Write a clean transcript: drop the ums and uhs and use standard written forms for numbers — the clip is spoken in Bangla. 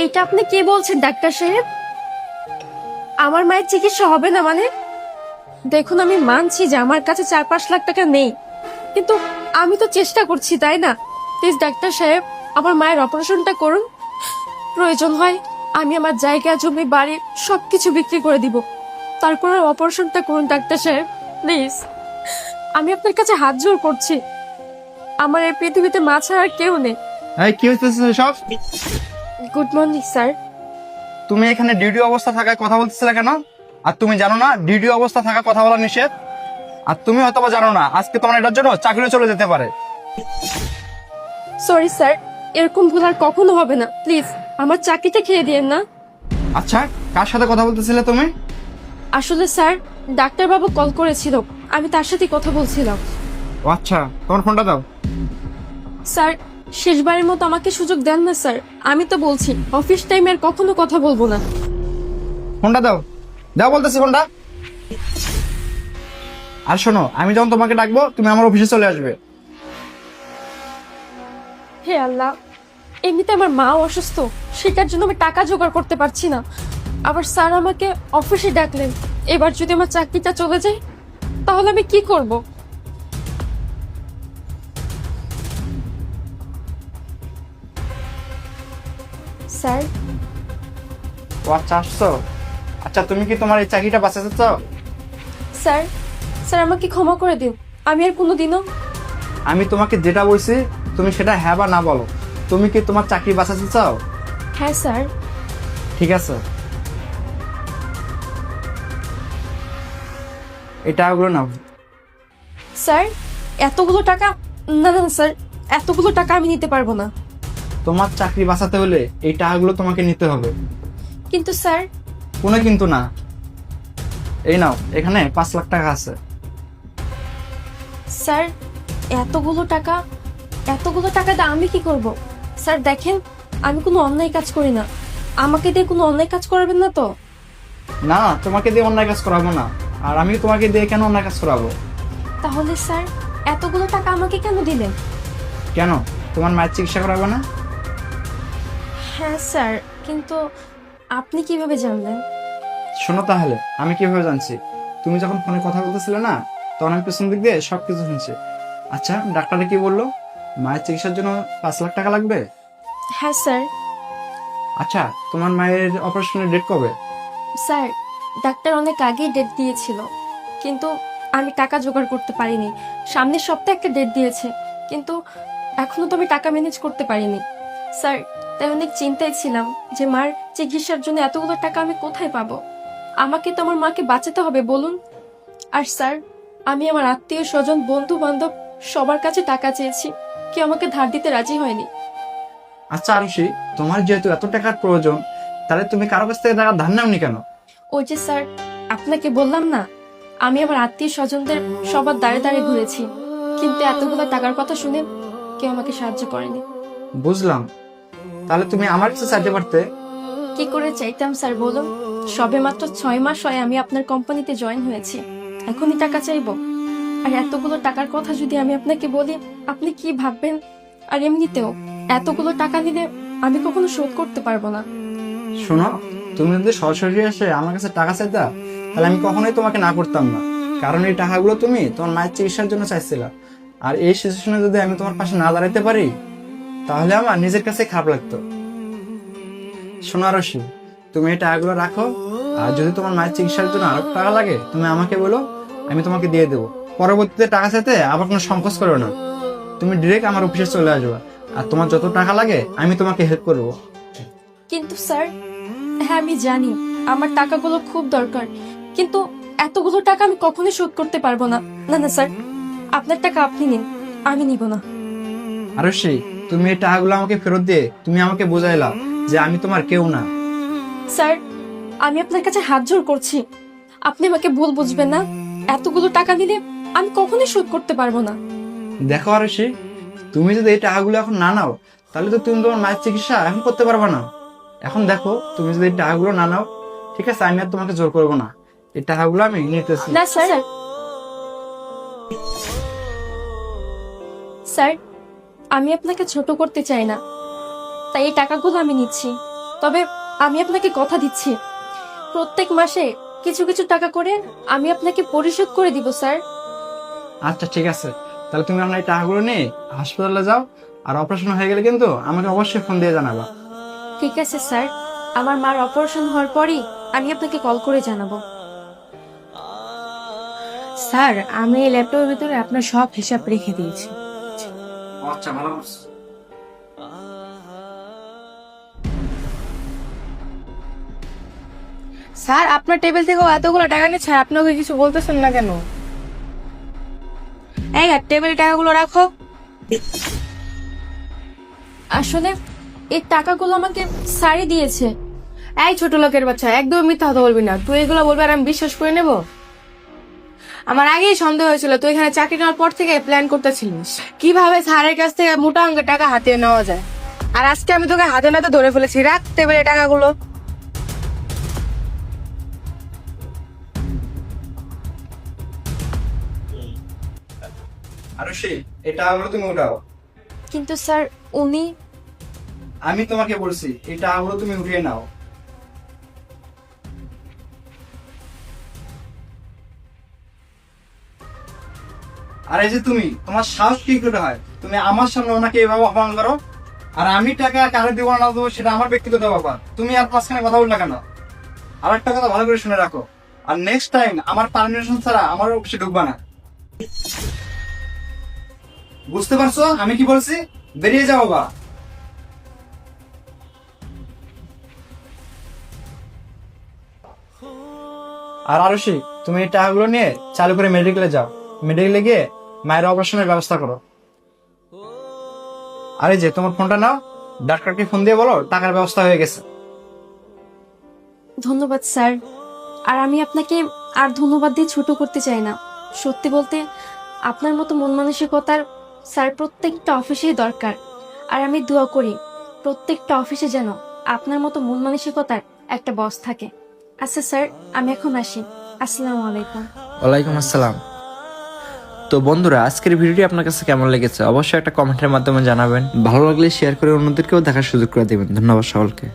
এটা আপনি কি বলছেন ডাক্তার সাহেব? আমার মায়ের চিকিৎসা হবে না মানে? দেখুন, আমি মানছি যে আমার কাছে 4-5 লাখ টাকা নেই, কিন্তু আমি তো চেষ্টা করছি, তাই না? প্লিজ ডাক্তার সাহেব, আমার মায়ের অপারেশনটা করুন। প্রয়োজন হয় আমি আমার জায়গা, জমি, বাড়ি সবকিছু বিক্রি করে দিব, তারপর অপারেশনটা করুন ডাক্তার সাহেব, প্লিজ। আমি আপনার কাছে হাত জোর করছি। আমার এই পৃথিবীতে মা ছাড়া আর কেউ নেই। এই কি হইতেছে সব? Good morning sir. তুমি এখানে ডিউটি অবস্থা থাকায় কথা বলতেছিলে কেন? আর তুমি জানো না ডিউটি অবস্থা থাকা কথা বলা নিষেধ? আর তুমি হয়তো বা জানো না আজকে তোমার এটার জন্য চাকরি চলে যেতে পারে। সরি স্যার, এরকম ভুল আর কখনো হবে না, প্লিজ আমার চাকরিটা খেয়ে দিয়েন না। আচ্ছা, কার সাথে কথা বলতেছিলে তুমি? আসলে স্যার, ডাক্তারবাবু কল করেছিল, আমি তার সাথে কথা বলছিলাম। ও আচ্ছা, তোমার ফোনটা দাও। স্যার, শেষবারের মতো আমাকে সুযোগ দেন না স্যার, আমি তো বলছি অফিস টাইমে আর কখনো কথা বলবো না। ফোনটা দাও, দাও বলতেছি ফোনটা। আর শোনো, আমি যখন তোমাকে ডাকবো তুমি আমার অফিসে চলে আসবে। হে আল্লাহ, এমনিতে আমার মাও অসুস্থ, সেটার জন্য আমি টাকা জোগাড় করতে পারছি না, আবার স্যার আমাকে অফিসে ডাকলেন। এবার যদি আমার চাকরিটা চলে যায় তাহলে আমি কি করব? স্যার, ও আচ্ছা, আসছো। আচ্ছা, তুমি কি তোমার এই চাকরিটা বাঁচাতে চাও? স্যার, স্যার আমাকে ক্ষমা করে দিন, আমি আর কোনোদিনও। আমি তোমাকে যেটা বলছি তুমি সেটা হ্যাঁ বা না বলো। তুমি কি তোমার চাকরি বাঁচাতে চাও? হ্যাঁ স্যার। ঠিক আছে, এই টাকাগুলো নাও। স্যার, এতগুলো টাকা? না না স্যার, এতগুলো টাকা আমি নিতে পারবো না। তোমার চাকরি বাঁচাতে হলে এই টাকাগুলো তোমাকে নিতে হবে। কিন্তু স্যার। কোনো কিন্তু না। এই নাও, এখানে 5 লাখ টাকা আছে। স্যার, এতগুলো টাকা, এতগুলো টাকা দিয়ে আমি কি করব? স্যার দেখেন, আমি কোনো অন্যায় কাজ করি না, আমাকে দিয়ে কোনো অন্যায় কাজ করাবেন না তো? না, তোমাকে দিয়ে অন্যায় কাজ করাবো না। আর আমি তোমাকে দিয়ে কেন অন্যায় কাজ করাবো? তাহলে স্যার, এতগুলো টাকা আমাকে কেন দিলেন? কেন, তোমার মায়ের চিকিৎসা করাবে না? হ্যাঁ স্যার, কিন্তু আপনি কিভাবে জানলেন? শোনো তাহলে, আমি কিভাবে জানছি? তুমি যখন ফোনে কথা বলতেছিলে না, তখন আমি পেছন দিক দিয়ে সবকিছু শুনছি। আচ্ছা, ডাক্তারে কি বললো? মায়ের চিকিৎসার জন্য 5 লাখ টাকা লাগবে। হ্যাঁ স্যার। আচ্ছা, তোমার মায়ের অপারেশনের ডেট কবে? স্যার, ডাক্তার অনেক আগেই ডেট দিয়েছিল, কিন্তু আমি টাকা জোগাড় করতে পারিনি। সামনের সপ্তাহে একটা ডেট দিয়েছে, কিন্তু এখনো তো আমি টাকা ম্যানেজ করতে পারিনি স্যার। তাই অনেক চিন্তায় ছিলাম যে মার চিকিৎসার জন্য এতগুলো টাকা আমি কোথায় পাবো। আমাকে তো আমার মাকে বাঁচাতে হবে, বলুন। আর স্যার, আমি আমার আত্মীয় স্বজন, বন্ধু বান্ধব সবার কাছে টাকা চেয়েছি, কেউ আমাকে ধার দিতে রাজি হয়নি। আচ্ছা আরুষি, তোমার যেহেতু এত টাকার প্রয়োজন, তাহলে তুমি কারো কাছ থেকে টাকা ধার নাওনি কেন? ওই যে স্যার, আপনাকে বললাম না, আমি আমার আত্মীয় স্বজনদের সবার দ্বারে দ্বারে ঘুরেছি, কিন্তু এতগুলো টাকার কথা শুনে কেউ আমাকে সাহায্য করেনি। বুঝলাম, তাহলে তুমি আমার কাছে চাইতে পারতে। কি করে চাইতাম স্যার বলুন? সবে মাত্র 6 মাস হয় আমি আপনার কোম্পানিতে জয়েন হয়েছি, এখনই টাকা চাইবো? আর এতগুলো টাকার কথা যদি আমি আপনাকে বলি, আপনি কি ভাববেন? আর এমনিতেও এতগুলো টাকা নিলে আমি কখনো শোধ করতে পারবো না। শোনো, তুমি যদি সরাসরি এসে আমার কাছে টাকা চাইতা, তাহলে আমি কখনোই তোমাকে না করতাম না। কারণ এই টাকাগুলো তুমি তোমার মায়ের চিকিৎসার জন্য চাইছিলা। আর এই সিচুয়েশনে যদি আমি তোমার পাশে না দাঁড়াতে পারি, তাহলে আমার নিজের কাছে খারাপ লাগতো। শোনো আরুষি, তুমি এই টাকাগুলো রাখো। আর যদি তোমার মায়ের চিকিৎসার জন্য আরো টাকা লাগে, তুমি আমাকে বলো, আমি তোমাকে দিয়ে দেবো। পরবর্তীতে টাকা চাইতে আবার কোনো সংকোচ করো না। তুমি ডিরেক্ট আমার অফিসে চলে আসবে। আর তোমার যত টাকা লাগে আমি তোমাকে হেল্প করবো। কিন্তু স্যার, হ্যাঁ আমি জানি আমার টাকাগুলো খুব দরকার, কিন্তু এতগুলো টাকা আমি কখনোই শোধ করতে পারবো না। না না স্যার, আপনার টাকা আপনি নিন, আমি নিব না। আরুষি, তুমি এই টাকাগুলো আমাকে ফেরত দিয়ে তুমি আমাকে বোঝাইলা যে আমি তোমার কেউ না। স্যার, আমি আপনার কাছে হাত জোড় করছি, আপনি আমাকে ভুল বুঝবেন না। এতগুলো টাকা নিলে আমি কখনোই শোধ করতে পারবো না। দেখো আরুষি, তুমি যদি এই টাকাগুলো এখন না নাও, তাহলে তো তুমি তোমার মায়ের চিকিৎসা এখন করতে পারবে না। এখন দেখো, তুমি যদি এই টাকাগুলো না নাও, ঠিক আছে, আমি আর তোমাকে জোর করবো না। এই টাকাগুলো আমি নিতেছি। না স্যার, স্যার আমি আপনাকে ছোট করতে চাই না, তাই এই টাকাগুলো আমি নিচ্ছি। তবে আমি আপনাকে কথা দিচ্ছি, প্রত্যেক মাসে কিছু কিছু টাকা করে আমি আপনাকে পরিশোধ করে দিব স্যার। আচ্ছা ঠিক আছে, তাহলে তুমি এখন এই টাকাগুলো নিয়ে হাসপাতালে যাও, আর অপারেশন হয়ে গেলে কিন্তু আমাকে অবশ্যই ফোন দিয়ে জানাবা। ঠিক আছে স্যার, আমার মার অপারেশন হওয়ার পরই আমি আপনাকে কল করে জানাবো। স্যার, আমি এই ল্যাপটপের ভিতরে আপনার সব হিসাব রেখে দিয়েছি। আচ্ছা, ভালো করছো। স্যার, আপনার টেবিল থেকে এতগুলো টাকা নিচ্ছে, আপনি ওকে কিছু বলতেছেন না কেন? এই টেবিলে টাকাগুলো রাখো। আসলে এই টাকাগুলো আমাকে স্যারই দিয়েছে। এই ছোট লোকের বাচ্চা, একদম মিথ্যা কথা বলবি না। তুই এগুলো বলবি আর আমি বিশ্বাস করে নেব? আমার আগেই সন্দেহ হয়েছিল তুই এখানে চাকরি নেওয়ার পর থেকে প্ল্যান করতেছিলিস কিভাবে স্যারের কাছ থেকে মোটা অঙ্কের টাকা হাতিয়ে নেওয়া যায়। আর আজকে আমি তোকে হাতে নাতে ধরে ফেলেছি। রাখ টেবিলে টাকাগুলো। আর এই টাকাগুলো তুমি উঠাও। কিন্তু স্যার উনি, আমি তোমাকে বলছি এই টাকাগুলো তুমি উঠিয়ে নাও। আর এই যে তুমি, তোমার সাহস কি করে হয় তুমি আমার সামনে ওনাকে এভাবে অপমান করো? আর আমি টাকা কারে দেবো না দেবো সেটা আমার ব্যক্তিগত ব্যাপার, তুমি আর মাঝখানে কথা বল না কেন? আর একটা কথা ভালো করে শুনে রাখো, আর নেক্সট টাইম আমার পারমিশন ছাড়া আমার অফিসে ঢুকবা না। বুঝতে পারছো আমি কি বলছি? বেরিয়ে যাও বা। আর আরশি, তুমি এই টাকাগুলো নিয়ে চালু করে মেডিকেলে যাও, মেডিকেলে গিয়ে মায়ের অপারেশনের ব্যবস্থা করো। আরে যে তোমার ফোনটা নাও, ডাক্তারকে ফোন দিয়ে বলো টাকার ব্যবস্থা হয়ে গেছে। ধন্যবাদ স্যার। আর আমি আপনাকে আর ধন্যবাদ দিয়ে ছোট করতে চাই না। সত্যি বলতে আপনার মতো মন মানসিকতার স্যার প্রত্যেকটা অফিসেই দরকার। আর আমি দোয়া করি প্রত্যেকটা অফিসে যেন আপনার মতো মন মানসিকতার একটা বস থাকে। আচ্ছা স্যার, আমি এখন আসি। আসসালামু আলাইকুম। ওয়ালাইকুম আসসালাম। তো বন্ধুরা, আজকের ভিডিওটি আপনার কাছে কেমন লেগেছে অবশ্যই একটা কমেন্টের মাধ্যমে জানাবেন। ভালো লাগলে শেয়ার করে অন্যদেরকেও দেখার সুযোগ করে দেবেন। ধন্যবাদ সকলকে।